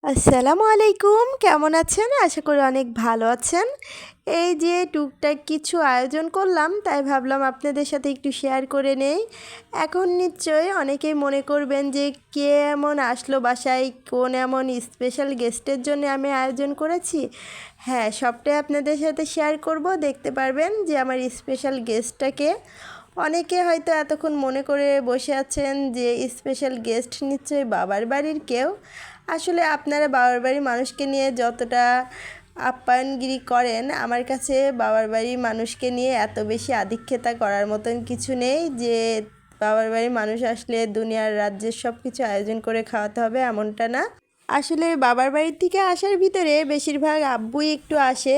আসসালামু আলাইকুম, কেমন আছেন? আশা করি অনেক ভালো আছেন। এই যে টুকটাক কিছু আয়োজন করলাম, তাই ভাবলাম আপনাদের সাথে একটু শেয়ার করে নেই। এখন নিশ্চয়ই অনেকেই মনে করবেন যে কে এমন আসলো বাসায়, কোন এমন স্পেশাল গেস্টের জন্য আমি আয়োজন করেছি। হ্যাঁ, সবটাই আপনাদের সাথে শেয়ার করব, দেখতে পারবেন যে আমার স্পেশাল গেস্টটাকে। অনেকে হয়তো এতক্ষণ মনে করে বসে আছেন যে স্পেশাল গেস্ট নিশ্চয়ই বাবার বাড়ির কেউ। আসলে আপনারা বাবার বাড়ির মানুষকে নিয়ে যতটা আপ্যায়নগিরি করেন, আমার কাছে বাবার বাড়ির মানুষকে নিয়ে এত বেশি আধিক্যতা করার মতন কিছু নেই যে বাবার বাড়ির মানুষ আসলে দুনিয়ার রাজ্যের সব কিছু আয়োজন করে খাওয়াতে হবে, এমনটা না। আসলে বাবার বাড়ির থেকে আসার ভিতরে বেশিরভাগ আব্বুই একটু আসে।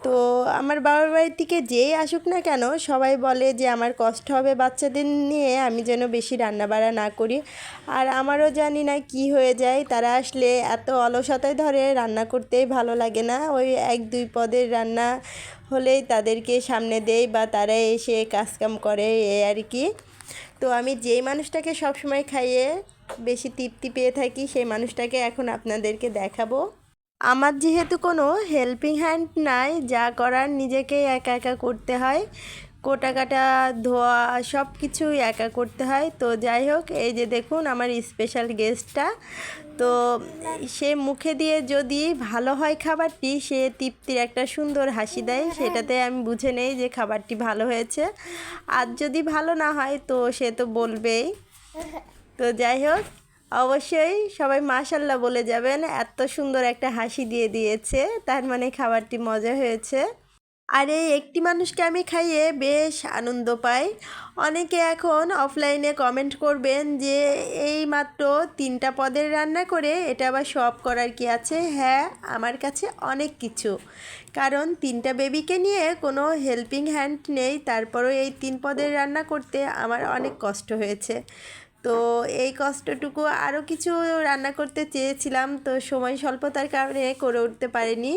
তো আমার বাবার বাড়ির থেকে যেই আসুক না কেন, সবাই বলে যে আমার কষ্ট হবে বাচ্চাদের নিয়ে, আমি যেন বেশি রান্নাবাড়া না করি। আর আমারও জানি না কি হয়ে যায়, তারা আসলে এত অলসতায় ধরে, রান্না করতেই ভালো লাগে না। ওই এক দুই পদের রান্না হলেই তাদেরকে সামনে দেই বা তারা এসে কাজকাম করে, এ আর কি। তো আমি যেই মানুষটাকে সবসময় খাইয়ে বেশি তৃপ্তি পেয়ে থাকি, সেই মানুষটাকে এখন আপনাদেরকে দেখাবো। আমার যেহেতু কোনো হেল্পিং হ্যান্ড নাই, যা করার নিজেকেই একা একা করতে হয়। কোটা কাটা, ধোয়া, সব কিছুই একা করতে হয়। তো যাই হোক, এই যে দেখুন আমার স্পেশাল গেস্টটা। তো সে মুখে দিয়ে যদি ভালো হয় খাবারটি, সে তৃপ্তির একটা সুন্দর হাসি দেয়, সেটাতে আমি বুঝে নেই যে খাবারটি ভালো হয়েছে। আর যদি ভালো না হয় তো সে তো বলবেই। তো যাই হোক, অবশ্যই সবাই মাশাল্লাহ বলে যাবেন, এত সুন্দর একটা হাসি দিয়ে দিয়েছে, তার মানে খাবারটি মজা হয়েছে। আর এই একটি মানুষকে আমি খাইয়ে বেশ আনন্দ পাই। অনেকে এখন অফলাইনে কমেন্ট করবেন যে এই মাত্র 3টা পদের রান্না করে এটা আবার সব করার কি আছে? হ্যাঁ, আমার কাছে অনেক কিছু, কারণ 3টা বেবিকে নিয়ে কোনো হেল্পিং হ্যান্ড নেই, তারপরও এই 3 পদের রান্না করতে আমার অনেক কষ্ট হয়েছে। তো এই কষ্টটুকু আরও কিছু রান্না করতে চেয়েছিলাম, তো সময় স্বল্পতার কারণে করে উঠতে পারিনি।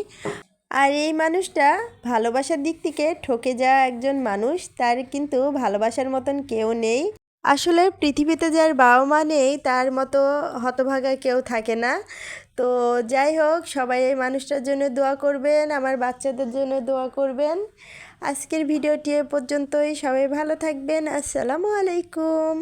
আর এই মানুষটা ভালোবাসার দিক থেকে ঠকে যাওয়া একজন মানুষ, তার কিন্তু ভালোবাসার মতন কেউ নেই। আসলে পৃথিবীতে যার বাবা মা নেই, তার মতো হতভাগা কেউ থাকে না। তো যাই হোক, সবাই এই মানুষটার জন্য দোয়া করবেন, আমার বাচ্চাদের জন্য দোয়া করবেন। আজকের ভিডিওটি এ পর্যন্তই, সবাই ভালো থাকবেন। আসসালামু আলাইকুম।